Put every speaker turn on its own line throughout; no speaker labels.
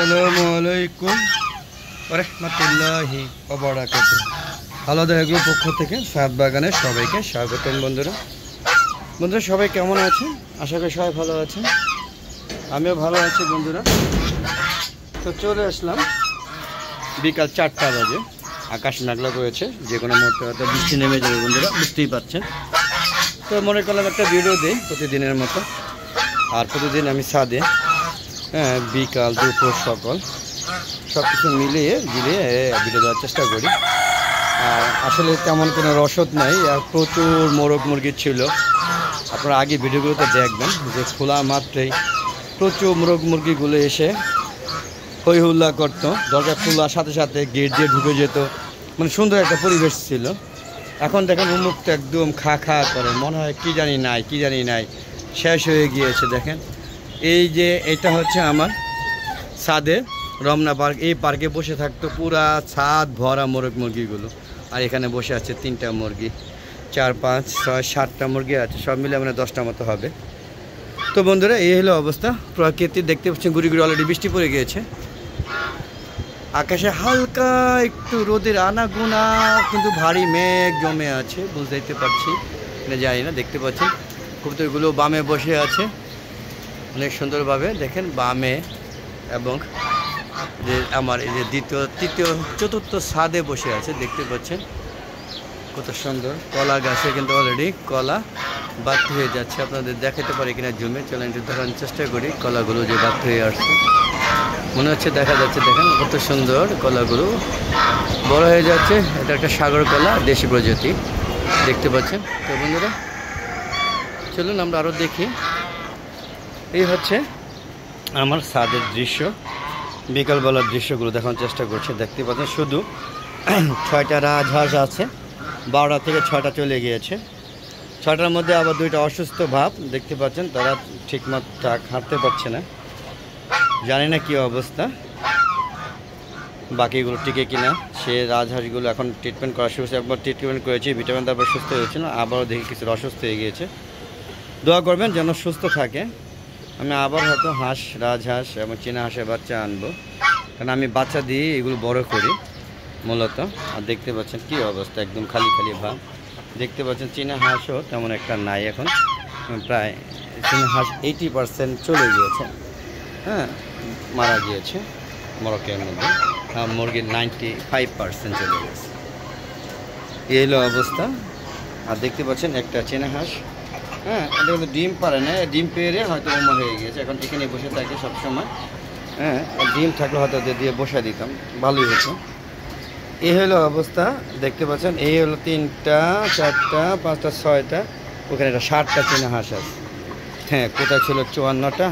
আসসালামু আলাইকুম ওয়া রাহমাতুল্লাহি ওয়া বারাকাতুহু। আলাদা এগ্রো পক্ষ থেকে সাত বাগানে সবাইকে স্বাগতম। বন্ধুরা সবাই কেমন আছেন? আশা করি সবাই ভালো আছেন, আমিও ভালো আছি। বন্ধুরা তো চলে আসলাম বিকাল 4টা বাজে। আকাশ মেঘলা করেছে, যে কোনো মুহূর্তে হয়তো বৃষ্টি নেমে যাবে। বন্ধুরা বুঝতেই পারছেন। তো মনে করলাম একটা ভিডিও দিই প্রতিদিনের মতো। আর প্রতিদিন আমি ছাদে বিকাল দুপুর সকাল সব কিছু মিলিয়ে ভিডিও দেওয়ার চেষ্টা করি। আর আসলে তেমন কোনো রসদ নাই, আর প্রচুর মোরগ মুরগি ছিল। আপনারা আগে ভিডিওগুলোতে দেখবেন যে খোলা মাত্রেই প্রচুর মোরগ মুরগিগুলো এসে হই হুল্লা করতো। দরজা খোলার সাথে সাথে গেট দিয়ে ঢুকে যেত, মানে সুন্দর একটা পরিবেশ ছিল। এখন দেখেন উন্মুক্ত একদম খা খা করে, মনে হয় কি জানি নাই শেষ হয়ে গিয়েছে। দেখেন এই যে এটা হচ্ছে আমার ছাদে রমনা পার্ক। এই পার্কে বসে থাকতো পুরা ছাদ ভরা মোরগ মুরগিগুলো। আর এখানে বসে আছে 3টা মুরগি, 4, 5, 6, 7টা মুরগি আছে, সব মিলে মানে 10টা মতো হবে। তো বন্ধুরা এই হলো অবস্থা। প্রকৃতি দেখতে পাচ্ছেন, গুড়ি অলরেডি বৃষ্টি পড়ে গিয়েছে। আকাশে হালকা একটু রোদের আনাগোনা, কিন্তু ভারী মেঘ জমে আছে, বুঝতে পারছি জানি না। দেখতে পাচ্ছেন কবুতরগুলো বামে বসে আছে অনেক সুন্দরভাবে। দেখেন বামে, এবং যে আমার এই যে দ্বিতীয়, তৃতীয়, চতুর্থ ছাদে বসে আছে, দেখতে পাচ্ছেন কত সুন্দর। কলা গাছে কিন্তু অলরেডি কলা বাড়তি হয়ে যাচ্ছে। আপনাদের দেখাতে পারি কিনা জমে, চলেন একটু দেখানোর চেষ্টা করি। কলাগুলো যে বাড়তি হয়ে আসছে মনে হচ্ছে, দেখা যাচ্ছে। দেখেন কত সুন্দর কলাগুলো বড় হয়ে যাচ্ছে। এটা একটা সাগর কলা, দেশি প্রজাতি, দেখতে পাচ্ছেন। তো বন্ধুরা চলুন আমরা আরও দেখি। এই হচ্ছে আমার ছাদের দৃশ্য, বিকালবেলার দৃশ্যগুলো দেখানোর চেষ্টা করছি। দেখতে পাচ্ছেন শুধু 6টা রাজহাঁস আছে। 12টা থেকে 6টা চলে গিয়েছে। 6টার মধ্যে আবার 2টা অসুস্থ ভাব, দেখতে পাচ্ছেন। তারা ঠিকমতো হাঁটতে পারছে না, জানি না কী অবস্থা, বাকিগুলো টিকে কিনা। সে রাজহাঁসগুলো এখন ট্রিটমেন্ট করা শুরু হয়েছে। একবার ট্রিটমেন্ট করেছি, ভিটামিন, তারপর সুস্থ হয়েছিল। আবারও দেখি কিছু অসুস্থ হয়ে গিয়েছে। দোয়া করবেন যেন সুস্থ থাকে। আমি আবার হয়তো রাজহাঁস এবং চীনা হাঁসের বাচ্চা আনবো, কারণ আমি বাচ্চা দিয়ে এগুলো বড় করি মূলত। আর দেখতে পাচ্ছেন কী অবস্থা, একদম খালি ভাব। দেখতে পাচ্ছেন চীনা হাঁসও তেমন একটা নাই এখন, প্রায় চীনা হাঁস 80% চলে গিয়েছে, মারা গিয়েছে মোরগের মধ্যে। মুরগির 95% চলে গেছে। এই হলো অবস্থা। আর দেখতে পাচ্ছেন একটা চীনা হাঁস, এটা কিন্তু ডিম পারে না, ডিম পেরে হয়তো উমর হয়ে গিয়েছে। এখন এখানে বসে থাকে সবসময়। ডিম থাকলে হয়তো দিয়ে বসা দিতাম, ভালোই হতো। এই হলো অবস্থা, দেখতে পাচ্ছেন। এই হলো 3টা, 4টা, 5টা, 6টা, ওখানে একটা 60টা চীনা হাঁস আছে। কোথায় ছিল 54টা।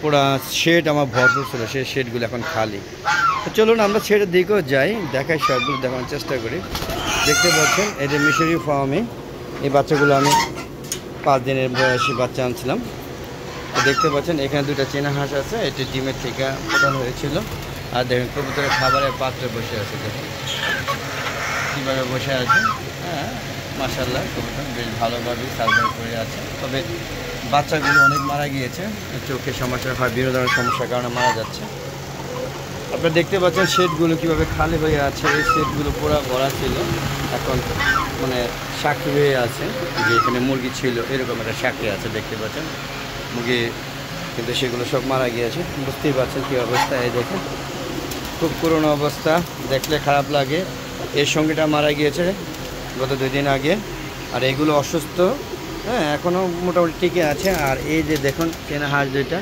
পুরা শেড আমার ভরপুর ছিল, সেই শেডগুলো এখন খালি। তো চলুন আমরা শেডের দিকেও যাই, দেখাই, সবগুলো দেখানোর চেষ্টা করি। দেখতে পাচ্ছেন এই যে মিশরি ফার্মে এই বাচ্চাগুলো আমি 5 দিনের বয়সী বাচ্চা আনছিলাম। তো দেখতে পাচ্ছেন এখানে 2টা চীনা হাঁস আছে, এটি ডিমের থেকে ফোটানো হয়েছিল। আর দেখেন কবুতরের খাবারের পাত্রে বসে আছে, দেখেন কীভাবে বসে আছে। মাশাআল্লাহ, কবুতর বেশ ভালোভাবেই সার্ভাইভ করে আছে। তবে বাচ্চাগুলো অনেক মারা গিয়েছে, চোখের সমস্যা হয়, বিভিন্ন ধরনের সমস্যার কারণে মারা যাচ্ছে। আপনারা দেখতে পাচ্ছেন শেডগুলো কীভাবে খালি হয়ে আছে। এই শেডগুলো পুরো ভরা ছিল, এখন মানে সাক্ষী হয়ে আছে যে এখানে মুরগি ছিল, এরকম একটা সাক্ষী আছে। দেখতে পাচ্ছেন মুরগি, কিন্তু সেগুলো সব মারা গিয়েছে। বুঝতেই পারছেন কী অবস্থা। এই দেখেন খুব পুরনো অবস্থা, দেখলে খারাপ লাগে। এর সঙ্গীটা মারা গিয়েছে গত 2 দিন আগে। আর এগুলো অসুস্থ, এখনও মোটামুটি টিকে আছে। আর এই যে দেখুন চেনা হাঁস 2টা,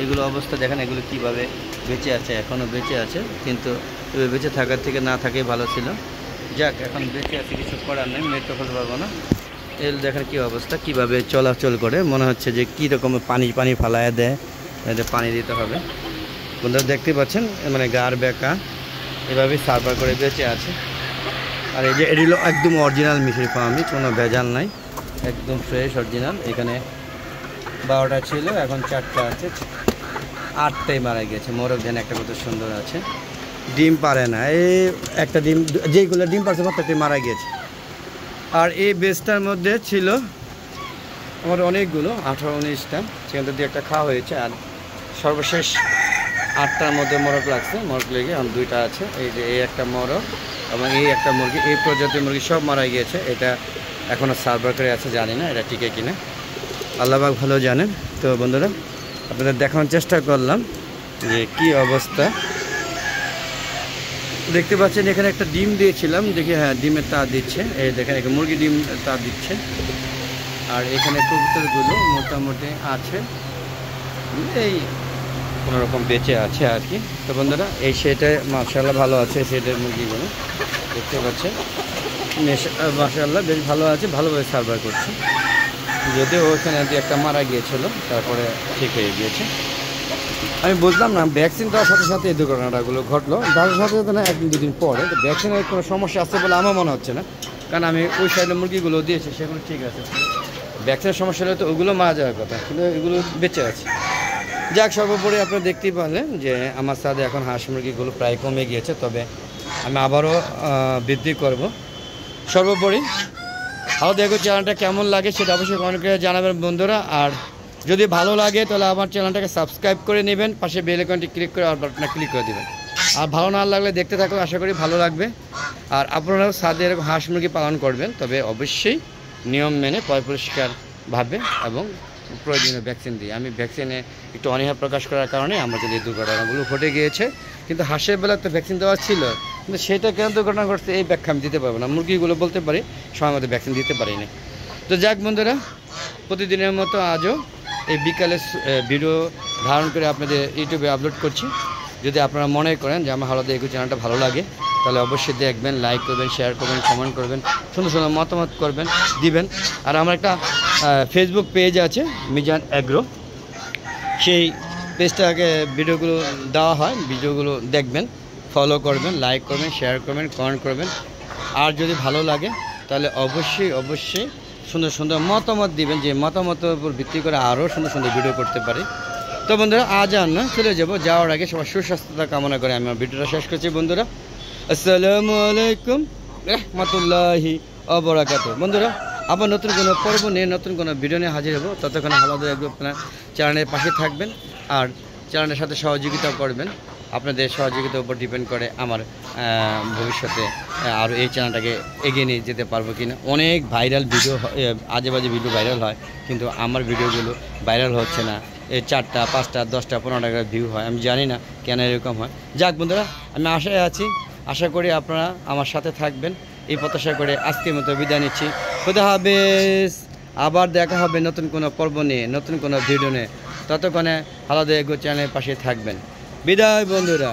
এগুলো অবস্থা দেখেন, এগুলো কীভাবে বেঁচে আছে, এখনও বেঁচে আছে। কিন্তু বেঁচে থাকার থেকে না থাকাই ভালো ছিল। যাক, এখন বেঁচে আছে, কিছু করার নেই, মৃত্যু হতে পারবো না। এর দেখেন কী অবস্থা, কীভাবে চলাচল করে, মনে হচ্ছে যে কী রকম পানি ফালায় দেয়, এদের পানি দিতে হবে। বন্ধুরা দেখতে পাচ্ছেন মানে গার বেঁকা, এভাবেই সার্ভার করে বেঁচে আছে। আর এই যে এগুলো একদম অরিজিনাল মিশরি ফার্মি, কোনো ভেজাল নাই, একদম ফ্রেশ অরিজিনাল। এখানে 12টা ছিল, এখন 4টা আছে, 8টাই মারা গিয়েছে। মোরগ যেন একটা কত সুন্দর আছে, ডিম পারে না। এই একটা ডিম, যেইগুলো ডিম পারছে প্রত্যেকটাই মারা গিয়েছে। আর এই বেসটার মধ্যে ছিল আমার অনেকগুলো, 18-19টা, সেখান থেকে একটা খাওয়া হয়েছে। আর সর্বশেষ 8টার মধ্যে মোরগ লাগছে, মোরগ লেগে এখন 2টা আছে। এই যে এই একটা মোরগ এবং এই একটা মুরগি, এই প্রজাতির মুরগি সব মারা গিয়েছে। এটা এখনও সার্ভার করে আছে, জানি না এটা টিকে কিনা, আল্লাহ পাক ভালো জানেন। তো বন্ধুরা আপনাদের দেখানোর চেষ্টা করলাম যে কি অবস্থা। দেখতে পাচ্ছেন এখানে একটা ডিম দিয়েছিলাম, দেখি হ্যাঁ ডিমের তা দিচ্ছে, এই দেখেন এখানে মুরগি ডিম তা দিচ্ছে। আর এখানে কবুতরগুলো মোটামুটি আছে, এই কোনোরকম বেঁচে আছে আর কি। তো বন্ধুরা এই সেটে মাশাআল্লাহ ভালো আছে, সেটের মুরগিগুলো দেখতে পাচ্ছেন মাশাআল্লাহ বেশ ভালো আছে, ভালোভাবে সার্ভাইভ করছে। যদিও ওখানে একটা মারা গিয়েছিল, তারপরে ঠিক হয়ে গিয়েছে। আমি বুঝলাম না ভ্যাকসিন দেওয়ার সাথে সাথে এই দুর্ঘটনাগুলো ঘটলো, তার সাথে সাথে না 1-2 দিন পরে। তো ভ্যাকসিনের কোনো সমস্যা আসছে বলে আমার মনে হচ্ছে না, কারণ আমি ওই সাইডে মুরগিগুলো দিয়েছি সেগুলো ঠিক আছে। ভ্যাকসিনের সমস্যা হলে তো ওগুলো মারা যাওয়ার কথা, কিন্তু এগুলো বেঁচে আছে। যাক, সর্বোপরি আপনারা দেখতেই পারলেন যে আমার সাথে এখন হাঁস মুরগিগুলো প্রায় কমে গিয়েছে, তবে আমি আবারও বৃদ্ধি করব। সর্বোপরি ভালো দেখো, চ্যানেলটা কেমন লাগে সেটা অবশ্যই কমেন্ট করে জানাবেন বন্ধুরা। আর যদি ভালো লাগে তাহলে আমার চ্যানেলটাকে সাবস্ক্রাইব করে নেবেন, পাশে বেল আইকনটি ক্লিক করে আর বাটনটা ক্লিক করে দেবেন। আর ভালো না লাগলে দেখতে থাকলে আশা করি ভালো লাগবে। আর আপনারাও সাথে এরকম হাঁস মুরগি পালন করবেন, তবে অবশ্যই নিয়ম মেনে পরিষ্কারভাবে এবং প্রয়োজনীয় ভ্যাকসিন দিই। আমি ভ্যাকসিনে একটু অনীহা প্রকাশ করার কারণে আমরা যদি এই দুর্ঘটনাগুলো ঘটে গিয়েছে। কিন্তু হাঁসের বেলা তো ভ্যাকসিন দেওয়া ছিল, কিন্তু সেটা কেন দুর্ঘটনা ঘটছে এই ব্যাখ্যা আমি দিতে পারবো না। মুরগিগুলো বলতে পারি সময় মতো ভ্যাকসিন দিতে পারিনি। তো যাক বন্ধুরা, প্রতিদিনের মতো আজও এই বিকালে ভিডিও ধারণ করে আপনাদের ইউটিউবে আপলোড করছি। যদি আপনারা মনে করেন যে আমার হালাদা এগো চ্যানেলটা ভালো লাগে, তাহলে অবশ্যই দেখবেন, লাইক করবেন, শেয়ার করবেন, কমেন্ট করবেন, সুন্দর সুন্দর মতামত করবেন, দিবেন। আর আমার একটা ফেসবুক পেজ আছে মিজান এগ্রো, সেই পেজটাকে ভিডিওগুলো দেওয়া হয়, ভিডিওগুলো দেখবেন, ফলো করবেন, লাইক করবেন, শেয়ার করবেন, কমেন্ট করবেন। আর যদি ভালো লাগে তাহলে অবশ্যই সুন্দর সুন্দর মতামত দিবেন, যে মতামতের উপর ভিত্তি করে আরও সুন্দর সুন্দর ভিডিও করতে পারি। তো বন্ধুরা আজ আর না, চলে যাওয়ার আগে সবার সুস্বাস্থ্যতা কামনা করে আমি আমার ভিডিওটা শেষ করছি বন্ধুরা। আসসালামু আলাইকুম রাহমাতুল্লাহি ওয়া বারাকাতুহু। বন্ধুরা আবার নতুন কোনো পর্ব নিয়ে, নতুন কোনো ভিডিও নিয়ে হাজির হব। ততক্ষণে হালাদা এগ্রো আপনার চ্যানেলের পাশে থাকবেন আর চ্যানেলের সাথে সহযোগিতা করবেন। আপনাদের সহযোগিতার উপর ডিপেন্ড করে আমার ভবিষ্যতে আরও এই চ্যানেলটাকে এগিয়ে নিয়ে যেতে পারবো কিনা। অনেক ভাইরাল ভিডিও, আজে বাজে ভিডিও ভাইরাল হয়, কিন্তু আমার ভিডিওগুলো ভাইরাল হচ্ছে না। এই 4টা 5টা 10টা 15টা ভিউ হয়, আমি জানি না কেন এরকম হয়। যাক বন্ধুরা, আমি আশায় আছি, আশা করি আপনারা আমার সাথে থাকবেন, এই প্রত্যাশা করে আজকের মতো বিদায় নিচ্ছি। খুদা হাফেজ। আবার দেখা হবে নতুন কোনো পর্ব নিয়ে, নতুন কোনো ভিডিও নিয়ে। ততক্ষণে হালাদা এগ্রো চ্যানেলের পাশে থাকবেন। বিদায় বন্ধুরা।